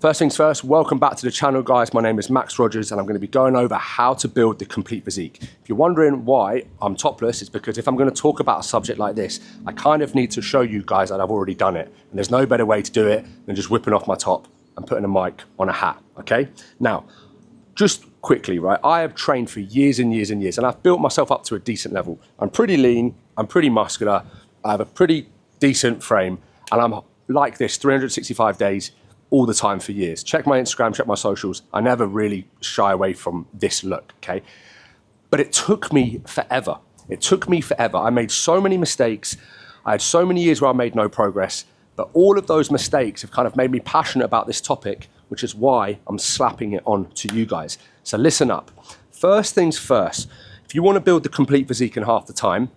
First things first, welcome back to the channel, guys. My name is Max Rogers and I'm going to be going over how to build the complete physique. If you're wondering why I'm topless, it's because if I'm going to talk about a subject like this, I kind of need to show you guys that I've already done it. And there's no better way to do it than just whipping off my top and putting a mic on a hat, okay? Now, just quickly, right? I have trained for years and years and years and I've built myself up to a decent level. I'm pretty lean, I'm pretty muscular, I have a pretty decent frame and I'm like this 365 days all the time for years. Check my Instagram, check my socials. I never really shy away from this look, okay? But it took me forever. It took me forever. I made so many mistakes. I had so many years where I made no progress, but all of those mistakes have kind of made me passionate about this topic, which is why I'm slapping it on to you guys. So listen up. First things first, if you want to build the complete physique in half the time,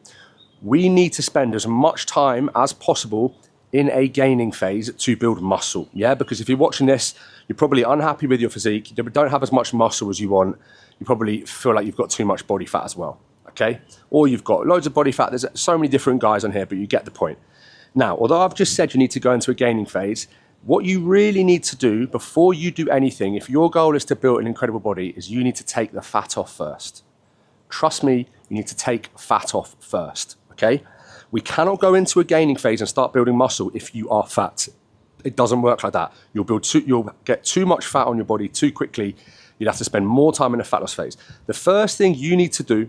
we need to spend as much time as possible in a gaining phase to build muscle, yeah? Because if you're watching this, you're probably unhappy with your physique, you don't have as much muscle as you want, you probably feel like you've got too much body fat as well, okay? Or you've got loads of body fat, there's so many different guys on here, but you get the point. Now, although I've just said you need to go into a gaining phase, what you really need to do before you do anything, if your goal is to build an incredible body, is you need to take the fat off first. Trust me, you need to take fat off first, okay? We cannot go into a gaining phase and start building muscle if you are fat. It doesn't work like that. You'll get too much fat on your body too quickly. You'd have to spend more time in a fat loss phase. The first thing you need to do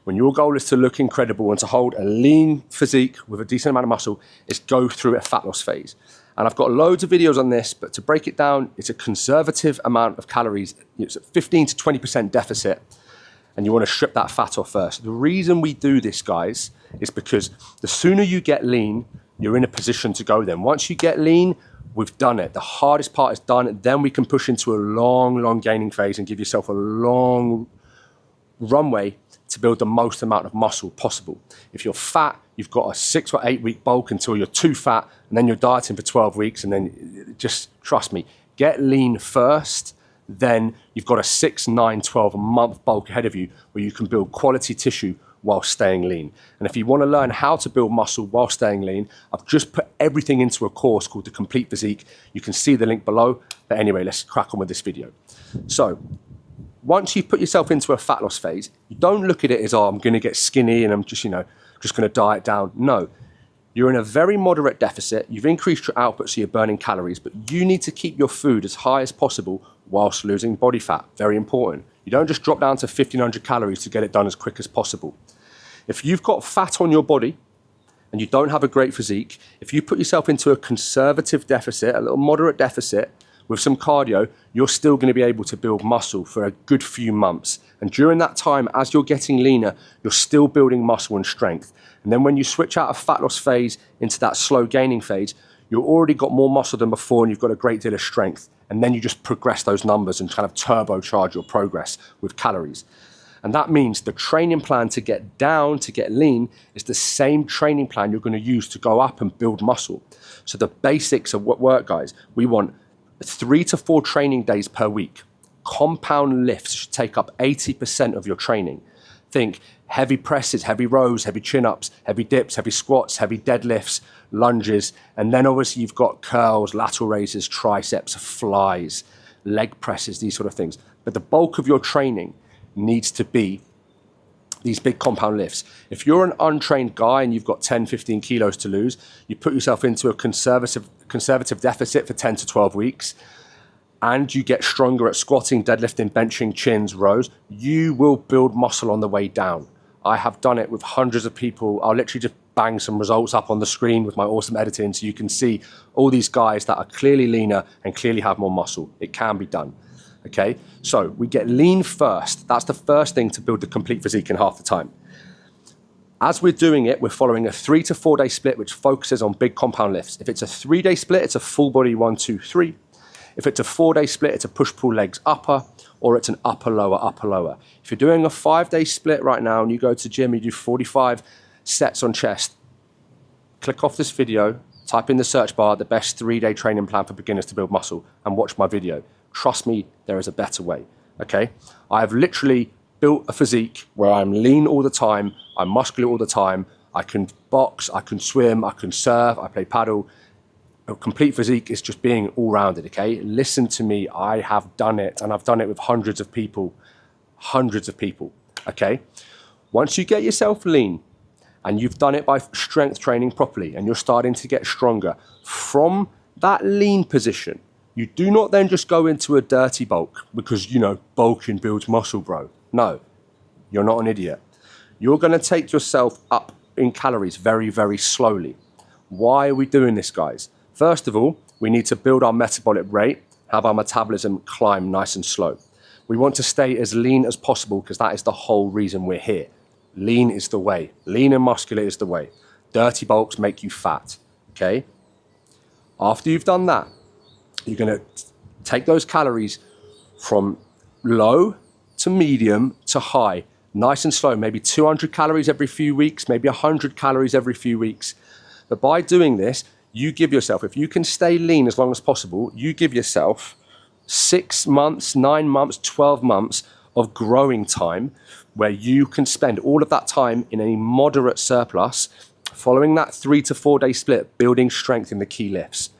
when your goal is to look incredible and to hold a lean physique with a decent amount of muscle is go through a fat loss phase. And I've got loads of videos on this, but to break it down, it's a conservative amount of calories. It's a 15 to 20% deficit. And you want to strip that fat off first. The reason we do this, guys, is because the sooner you get lean, you're in a position to go then. Once you get lean, we've done it. The hardest part is done. Then we can push into a long gaining phase and give yourself a long runway to build the most amount of muscle possible. If you're fat, you've got a 6 or 8 week bulk until you're too fat, and then you're dieting for 12 weeks, and then just trust me, get lean first. Then you've got a 6, 9, 12 month bulk ahead of you where you can build quality tissue while staying lean. And if you want to learn how to build muscle while staying lean, I've just put everything into a course called the Complete Physique. You can see the link below. But anyway, let's crack on with this video. So once you've put yourself into a fat loss phase, you don't look at it as, oh, I'm going to get skinny and I'm just going to diet down. No. You're in a very moderate deficit. You've increased your output, so you're burning calories, but you need to keep your food as high as possible whilst losing body fat. Very important. You don't just drop down to 1,500 calories to get it done as quick as possible. If you've got fat on your body and you don't have a great physique, if you put yourself into a conservative deficit, a little moderate deficit with some cardio, you're still going to be able to build muscle for a good few months. And during that time, as you're getting leaner, you're still building muscle and strength. And then when you switch out of fat loss phase into that slow gaining phase, you've already got more muscle than before and you've got a great deal of strength. And then you just progress those numbers and kind of turbocharge your progress with calories. And that means the training plan to get down, to get lean, is the same training plan you're going to use to go up and build muscle. So the basics of what work, guys, we want 3 to 4 training days per week. Compound lifts should take up 80% of your training. Think heavy presses, heavy rows, heavy chin-ups, heavy dips, heavy squats, heavy deadlifts, lunges, and then obviously you've got curls, lateral raises, triceps, flies, leg presses, these sort of things. But the bulk of your training needs to be these big compound lifts. If you're an untrained guy and you've got 10, 15 kilos to lose, you put yourself into a conservative deficit for 10 to 12 weeks, and you get stronger at squatting, deadlifting, benching, chins, rows, you will build muscle on the way down. I have done it with hundreds of people. I'll literally just bang some results up on the screen with my awesome editing so you can see all these guys that are clearly leaner and clearly have more muscle. It can be done, okay? So we get lean first. That's the first thing to build the complete physique in half the time. As we're doing it, we're following a 3 to 4 day split which focuses on big compound lifts. If it's a 3 day split, it's a full body 1, 2, 3. If it's a 4 day split, it's a push-pull legs upper, or it's an upper, lower. If you're doing a 5 day split right now and you go to gym, you do 45 sets on chest, click off this video, type in the search bar, the best 3 day training plan for beginners to build muscle, and watch my video. Trust me, there is a better way, okay? I have literally built a physique where I'm lean all the time, I'm muscular all the time, I can box, I can swim, I can surf, I play paddle. A complete physique is just being all-rounded, okay? Listen to me, I have done it, and I've done it with hundreds of people, okay? Once you get yourself lean, and you've done it by strength training properly, and you're starting to get stronger, from that lean position, you do not then just go into a dirty bulk, because, you know, bulking builds muscle, bro. No, you're not an idiot. You're gonna take yourself up in calories very, very slowly. Why are we doing this, guys? First of all, we need to build our metabolic rate, have our metabolism climb nice and slow. We want to stay as lean as possible because that is the whole reason we're here. Lean is the way. Lean and muscular is the way. Dirty bulks make you fat, okay? After you've done that, you're gonna take those calories from low to medium to high, nice and slow, maybe 200 calories every few weeks, maybe 100 calories every few weeks. But by doing this, you give yourself, if you can stay lean as long as possible, you give yourself 6 months, 9 months, 12 months of growing time where you can spend all of that time in a moderate surplus, following that 3 to 4 day split, building strength in the key lifts.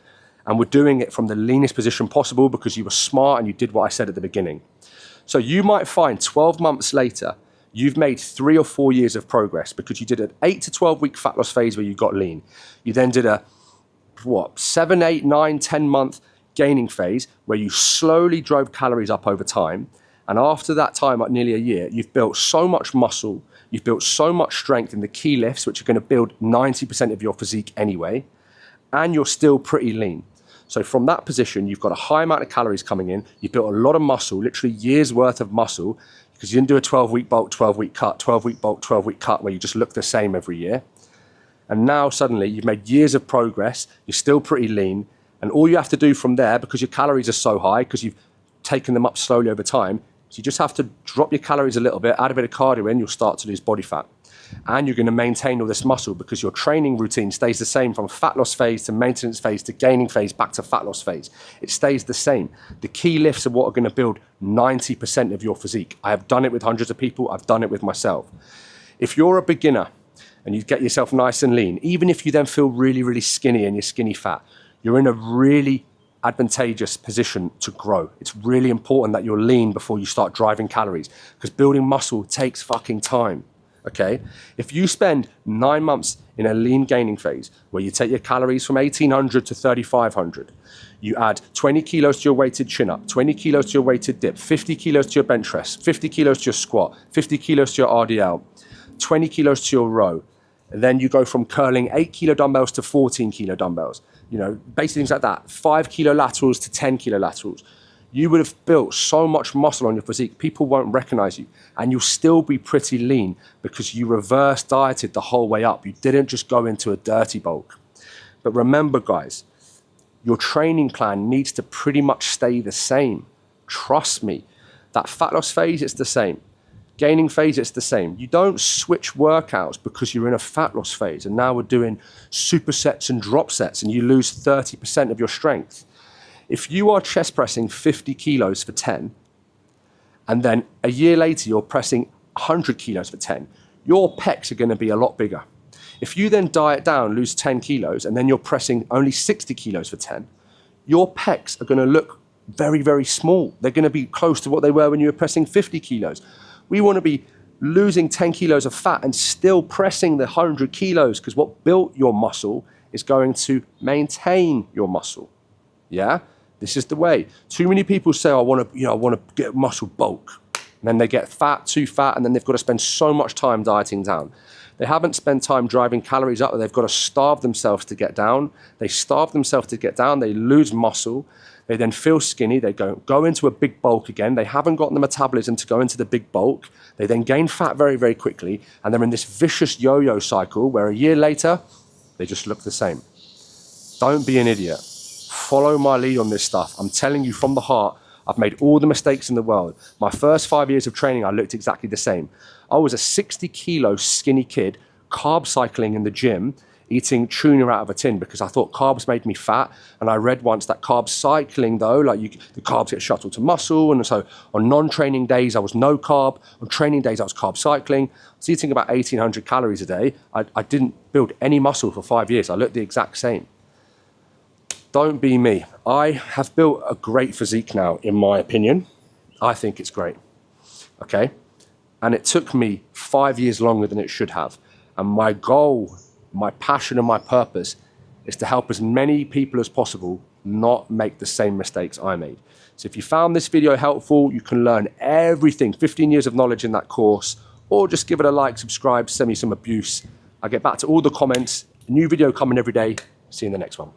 And we're doing it from the leanest position possible because you were smart and you did what I said at the beginning. So you might find 12 months later, you've made 3 or 4 years of progress because you did an 8 to 12 week fat loss phase where you got lean. You then did a 7, 8, 9, 10 month gaining phase where you slowly drove calories up over time. And after that time, at nearly a year, you've built so much muscle, you've built so much strength in the key lifts, which are going to build 90% of your physique anyway, and you're still pretty lean. So from that position, you've got a high amount of calories coming in, you've built a lot of muscle, literally years worth of muscle, because you didn't do a 12-week bulk, 12-week cut, 12-week bulk, 12-week cut, where you just look the same every year. And now suddenly you've made years of progress, you're still pretty lean, and all you have to do from there, because your calories are so high, because you've taken them up slowly over time, so you just have to drop your calories a little bit, add a bit of cardio in, you'll start to lose body fat. And you're going to maintain all this muscle because your training routine stays the same from fat loss phase to maintenance phase to gaining phase back to fat loss phase. It stays the same. The key lifts are what are going to build 90% of your physique. I have done it with hundreds of people. I've done it with myself. If you're a beginner and you get yourself nice and lean, even if you then feel really, really skinny and you're skinny fat, you're in a really advantageous position to grow. It's really important that you're lean before you start driving calories because building muscle takes fucking time. Okay, if you spend 9 months in a lean gaining phase where you take your calories from 1800 to 3500, you add 20 kilos to your weighted chin up, 20 kilos to your weighted dip, 50 kilos to your bench press, 50 kilos to your squat, 50 kilos to your RDL, 20 kilos to your row. And then you go from curling 8 kilo dumbbells to 14 kilo dumbbells, you know, basic things like that, 5 kilo laterals to 10 kilo laterals. You would have built so much muscle on your physique, people won't recognize you, and you'll still be pretty lean because you reverse dieted the whole way up. You didn't just go into a dirty bulk. But remember, guys, your training plan needs to pretty much stay the same. Trust me, that fat loss phase, it's the same. Gaining phase, it's the same. You don't switch workouts because you're in a fat loss phase and now we're doing supersets and drop sets and you lose 30% of your strength. If you are chest pressing 50 kilos for 10, and then a year later you're pressing 100 kilos for 10, your pecs are going to be a lot bigger. If you then diet down, lose 10 kilos, and then you're pressing only 60 kilos for 10, your pecs are going to look very, very small. They're going to be close to what they were when you were pressing 50 kilos. We want to be losing 10 kilos of fat and still pressing the 100 kilos because what built your muscle is going to maintain your muscle. Yeah? This is the way. Too many people say, I want to get muscle bulk. And then they get fat, too fat, and then they've got to spend so much time dieting down. They haven't spent time driving calories up. They've got to starve themselves to get down. They starve themselves to get down. They lose muscle. They then feel skinny. They go into a big bulk again. They haven't got the metabolism to go into the big bulk. They then gain fat very, very quickly. And they're in this vicious yo-yo cycle where a year later, they just look the same. Don't be an idiot. Follow my lead on this stuff. I'm telling you from the heart, I've made all the mistakes in the world. My first 5 years of training, I looked exactly the same. I was a 60 kilo skinny kid, carb cycling in the gym, eating tuna out of a tin because I thought carbs made me fat. And I read once that carb cycling though, the carbs get shuttled to muscle. And so on non-training days, I was no carb. On training days, I was carb cycling. I was eating about 1800 calories a day. I didn't build any muscle for 5 years. I looked the exact same. Don't be me. I have built a great physique now, in my opinion. I think it's great, okay? And it took me 5 years longer than it should have. And my goal, my passion and my purpose is to help as many people as possible not make the same mistakes I made. So if you found this video helpful, you can learn everything, 15 years of knowledge in that course, or just give it a like, subscribe, send me some abuse. I get back to all the comments. New video coming every day. See you in the next one.